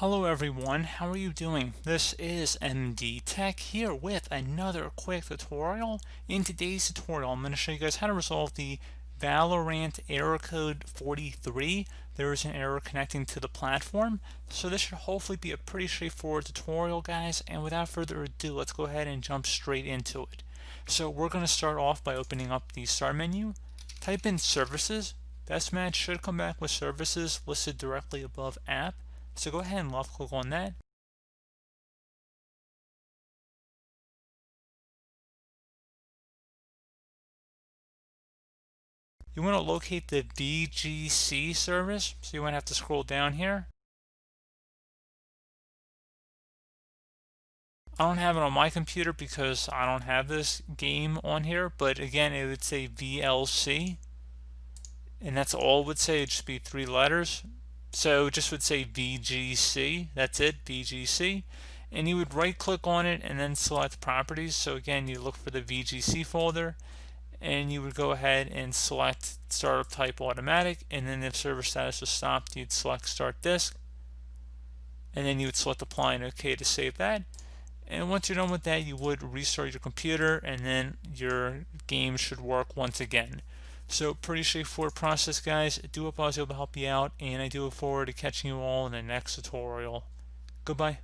Hello everyone, how are you doing? This is MD Tech here with another quick tutorial. In today's tutorial, I'm going to show you guys how to resolve the Valorant Error Code 43. There is an error connecting to the platform, so this should hopefully be a pretty straightforward tutorial, guys, and without further ado, let's go ahead and jump straight into it. So we're going to start off by opening up the start menu, type in services. Best match should come back with services listed directly above app. So go ahead and left click on that. You want to locate the VGC service, so you want to have to scroll down here. I don't have it on my computer because I don't have this game on here, but again it would say VLC, and that's all it would say. It'd just be 3 letters. So it just would say VGC, that's it, VGC. And you would right click on it and then select properties. So again, you look for the VGC folder and you would go ahead and select startup type automatic, and then if server status was stopped, you'd select start disk, and then you would select apply and OK to save that. And once you're done with that, you would restart your computer and then your game should work once again. So pretty straightforward process, guys. I do hope I was able to help you out, and I do look forward to catching you all in the next tutorial. Goodbye.